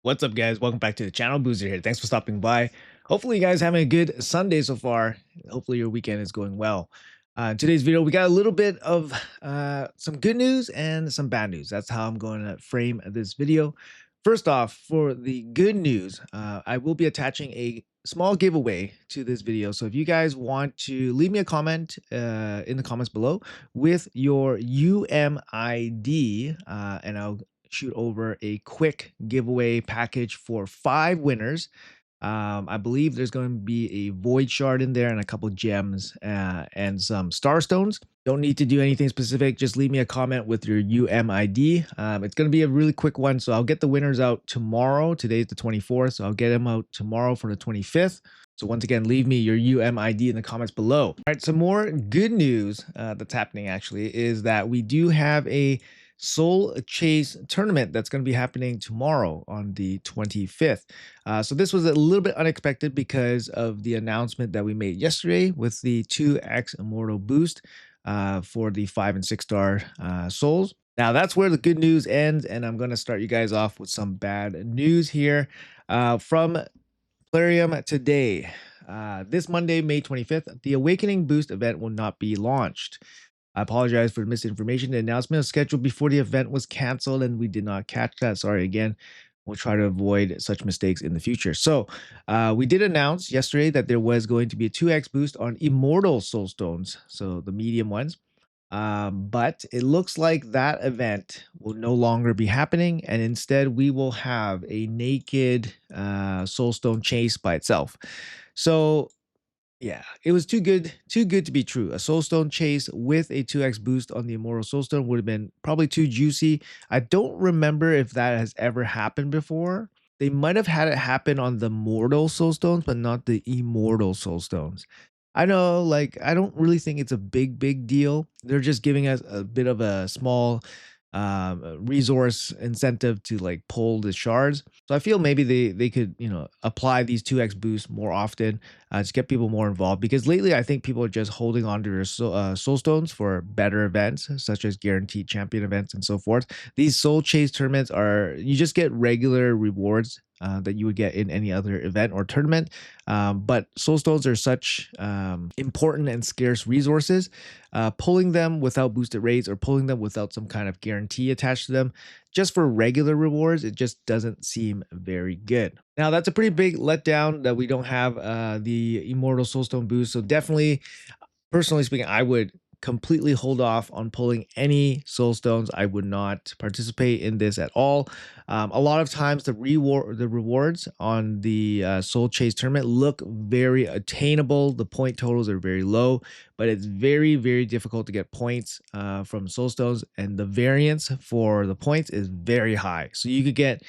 What's up, guys? Welcome back to the channel. Boozer here. Thanks for stopping by. Hopefully, you guys having a good Sunday so far. Hopefully, your weekend is going well. In today's video, we got a little bit of some good news and some bad news. That's how I'm going to frame this video. First off, for the good news, I will be attaching a small giveaway to this video. So if you guys want to leave me a comment in the comments below with your UMID, and I'll shoot over a quick giveaway package for 5 winners. I believe there's going to be a void shard in there and a couple gems and some star stones. Don't need to do anything specific. Just leave me a comment with your UMID. It's going to be a really quick one, so I'll get the winners out tomorrow. Today's the 24th, so I'll get them out tomorrow for the 25th. So once again, leave me your UMID in the comments below. All right, some more good news that's happening actually is that we do have a Soul Chase tournament that's going to be happening tomorrow on the 25th. So this was a little bit unexpected because of the announcement that we made yesterday with the 2x Immortal boost for the 5 and 6 star souls. Now that's where the good news ends, and I'm going to start you guys off with some bad news here from Plarium today. This Monday, May 25th, the Awakening Boost event will not be launched. I apologize for the misinformation. The announcement was scheduled before the event was canceled, and we did not catch that. Sorry again. We'll try to avoid such mistakes in the future. So we did announce yesterday that there was going to be a 2x boost on Immortal Soulstones, so the medium ones. But it looks like that event will no longer be happening, and instead we will have a naked Soulstone chase by itself. So yeah, it was too good to be true. A Soulstone chase with a 2x boost on the Immortal Soulstone would have been probably too juicy. I don't remember if that has ever happened before. They might have had it happen on the Mortal Soulstones, but not the Immortal Soulstones. I know, like, I don't really think it's a big deal. They're just giving us a bit of a small resource incentive to like pull the shards. So I feel maybe they could, apply these 2x boosts more often to get people more involved, because lately I think people are just holding on to their soul stones for better events such as guaranteed champion events and so forth. These soul chase tournaments are, you just get regular rewards that you would get in any other event or tournament. But soul stones are such important and scarce resources. Pulling them without boosted rates or pulling them without some kind of guarantee attached to them, just for regular rewards, it just doesn't seem very good. Now, that's a pretty big letdown that we don't have the Immortal Soulstone boost. So definitely, personally speaking, I would completely hold off on pulling any soul stones. I would not participate in this at all. A lot of times the rewards on the soul chase tournament look very attainable. The point totals are very low, but it's very difficult to get points from soul stones, and the variance for the points is very high. So you could get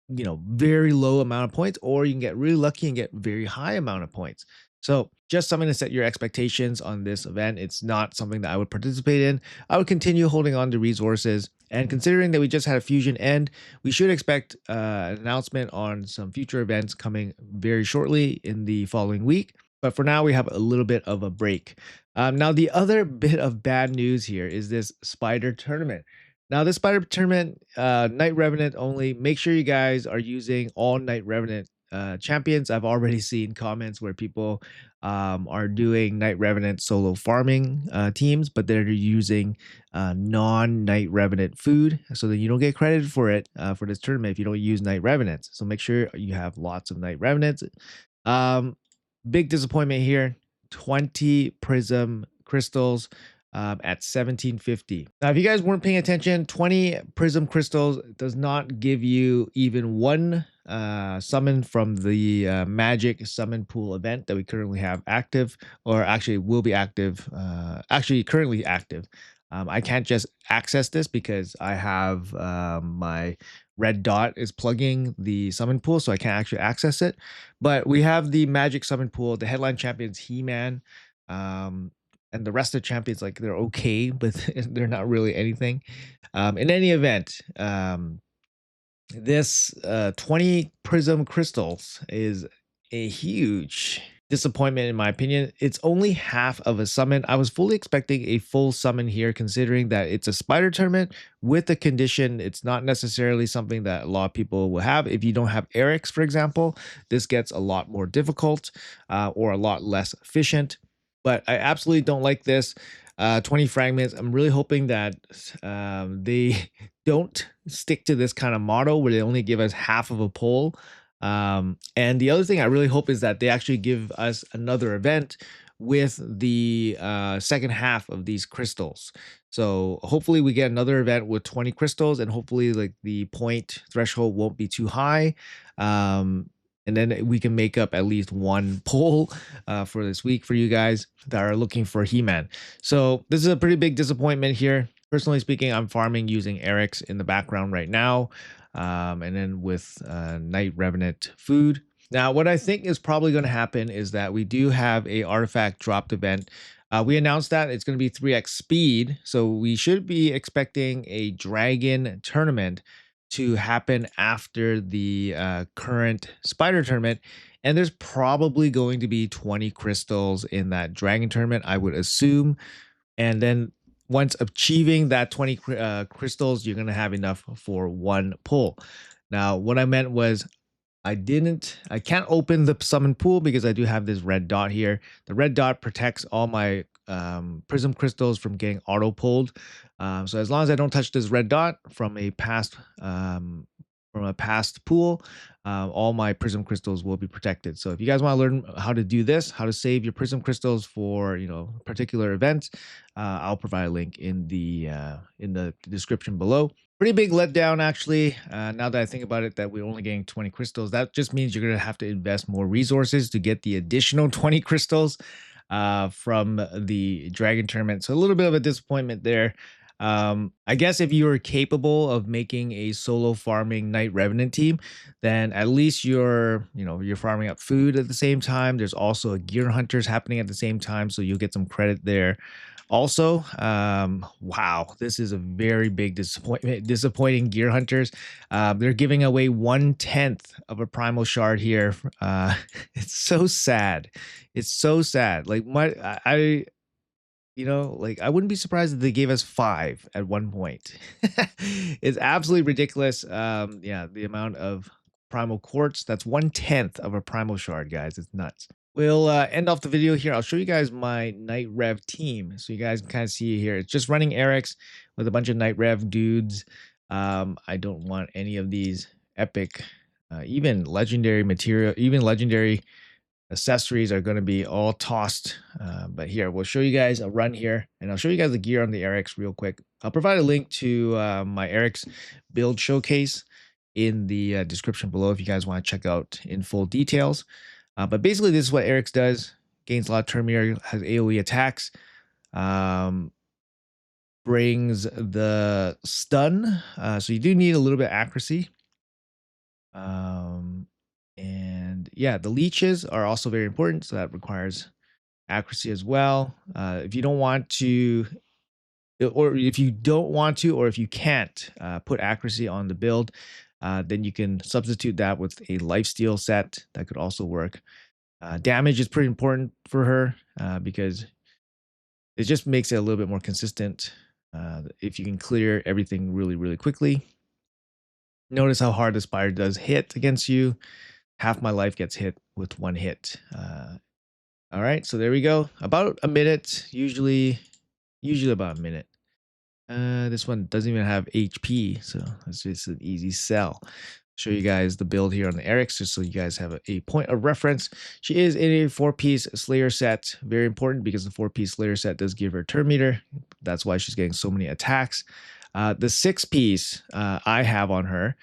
very low amount of points, or you can get really lucky and get very high amount of points. So just something to set your expectations on this event. It's not something that I would participate in. I would continue holding on to resources, and considering that we just had a fusion end, we should expect an announcement on some future events coming very shortly in the following week. But for now, we have a little bit of a break. Now, the other bit of bad news here is this spider tournament. Now, this spider tournament, Night Revenant only. Make sure you guys are using all Night Revenant champions. I've already seen comments where people are doing Night Revenant solo farming teams, but they're using non-Night Revenant food, so that you don't get credited for it for this tournament if you don't use Night Revenants. So make sure you have lots of Night Revenants. Big disappointment here. 20 Prism crystals at 1750. Now, if you guys weren't paying attention, 20 Prism crystals does not give you even one summon from the magic summon pool event that we currently have active, or actually will be active, actually currently active. I can't just access this because I have my red dot is plugging the summon pool, so I can't actually access it. But we have the magic summon pool, the headline champions He-Man, and the rest of the champions, like, they're okay, but they're not really anything. In any event, this 20 prism crystals is a huge disappointment in my opinion. It's only half of a summon. I was fully expecting a full summon here, considering that it's a spider tournament with a condition. It's not necessarily something that a lot of people will have. If you don't have Eric's, for example, this gets a lot more difficult or a lot less efficient. But I absolutely don't like this. 20 fragments. I'm really hoping that they don't stick to this kind of model where they only give us half of a pull. And the other thing I really hope is that they actually give us another event with the second half of these crystals. So hopefully we get another event with 20 crystals, and hopefully like the point threshold won't be too high. And then we can make up at least one pull for this week for you guys that are looking for He-Man. So this is a pretty big disappointment here. Personally speaking, I'm farming using Eric's in the background right now. And then with Night Revenant food. Now, what I think is probably going to happen is that we do have a artifact dropped event. We announced that it's going to be 3x speed, so we should be expecting a dragon tournament to happen after the current spider tournament. And there's probably going to be 20 crystals in that dragon tournament, I would assume. And then once achieving that 20 crystals, you're going to have enough for one pull. Now, what I meant was I can't open the summon pool because I do have this red dot here. The red dot protects all my prism crystals from getting auto pulled. So as long as I don't touch this red dot from a past pool, all my prism crystals will be protected. So if you guys want to learn how to do this, how to save your prism crystals for particular events, I'll provide a link in the description below. Pretty big letdown, actually. Now that I think about it, that we're only getting 20 crystals, that just means you're going to have to invest more resources to get the additional 20 crystals from the dragon tournament. So a little bit of a disappointment there. I guess if you are capable of making a solo farming Night Revenant team, then at least you're farming up food at the same time. There's also a Gear Hunters happening at the same time, so you'll get some credit there. Also, wow, this is a very big disappointing Gear Hunters. They're giving away 1/10 of a primal shard here. It's so sad. It's so sad. Like I wouldn't be surprised if they gave us 5 at one point. It's absolutely ridiculous. Yeah, the amount of primal quartz, that's 1/10 of a primal shard, guys. It's nuts. We'll end off the video here. I'll show you guys my Night Rev team. So you guys can kind of see here. It's just running Eric's with a bunch of Night Rev dudes. I don't want any of these epic, even legendary material, even legendary accessories are going to be all tossed. But here, we'll show you guys a run here, and I'll show you guys the gear on the Eric's real quick. I'll provide a link to my Eric's build showcase in the description below if you guys want to check out in full details. But basically, this is what Eric's does. Gains a lot of turn meter, has AoE attacks, brings the stun. So you do need a little bit of accuracy. And yeah, the leeches are also very important, so that requires accuracy as well. If you don't want to, or if you can't put accuracy on the build, then you can substitute that with a lifesteal set. That could also work. Damage is pretty important for her because it just makes it a little bit more consistent. If you can clear everything really, really quickly. Notice how hard the spider does hit against you. Half my life gets hit with one hit. All right, so there we go. About a minute, usually about a minute. This one doesn't even have HP, so it's just an easy sell. Show you guys the build here on the Eric's, just so you guys have a point of reference. She is in a 4-piece Slayer set. Very important because the 4-piece Slayer set does give her turn meter. That's why she's getting so many attacks. The 6-piece I have on her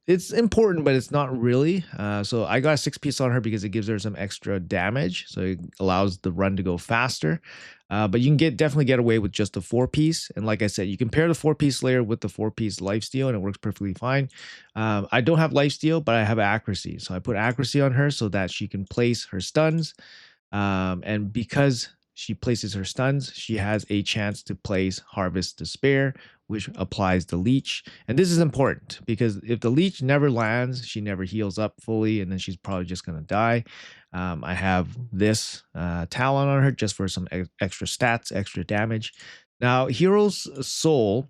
it's important, but it's not really. So I got a 6-piece on her because it gives her some extra damage, so it allows the run to go faster. But you can definitely get away with just the 4-piece. And like I said, you can pair the 4-piece Slayer with the 4-piece lifesteal, and it works perfectly fine. I don't have lifesteal, but I have accuracy, so I put accuracy on her so that she can place her stuns. And because she places her stuns, she has a chance to place Harvest Despair, which applies the leech. And this is important because if the leech never lands, she never heals up fully, and then she's probably just going to die. I have this Talon on her just for some extra stats, extra damage. Now, Hero's Soul,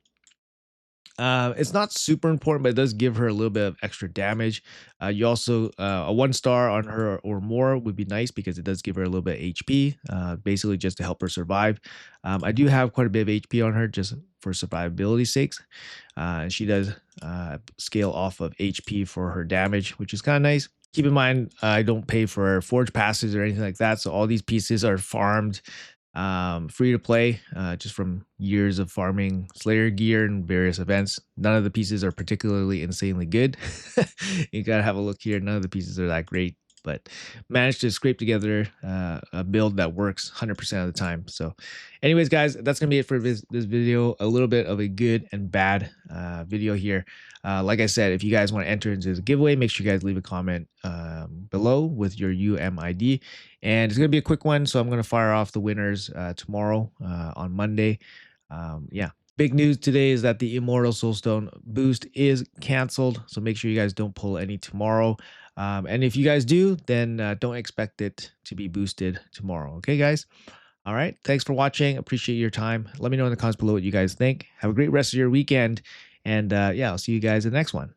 it's not super important, but it does give her a little bit of extra damage. You also a 1-star on her or more would be nice because it does give her a little bit of HP, basically just to help her survive. I do have quite a bit of HP on her just for survivability sakes. She does scale off of HP for her damage, which is kind of nice. Keep in mind, I don't pay for forge passes or anything like that, so all these pieces are farmed free to play, just from years of farming Slayer gear and various events. None of the pieces are particularly insanely good. You gotta have a look here. None of the pieces are that great, but managed to scrape together a build that works 100% of the time. So anyways, guys, that's gonna be it for this video. A little bit of a good and bad video here. Like I said, if you guys want to enter into the giveaway, make sure you guys leave a comment below with your UMID. And it's going to be a quick one, so I'm going to fire off the winners tomorrow on Monday. Yeah. Big news today is that the Immortal Soulstone boost is canceled, so make sure you guys don't pull any tomorrow. And if you guys do, then don't expect it to be boosted tomorrow. Okay, guys? All right. Thanks for watching. Appreciate your time. Let me know in the comments below what you guys think. Have a great rest of your weekend. And yeah, I'll see you guys in the next one.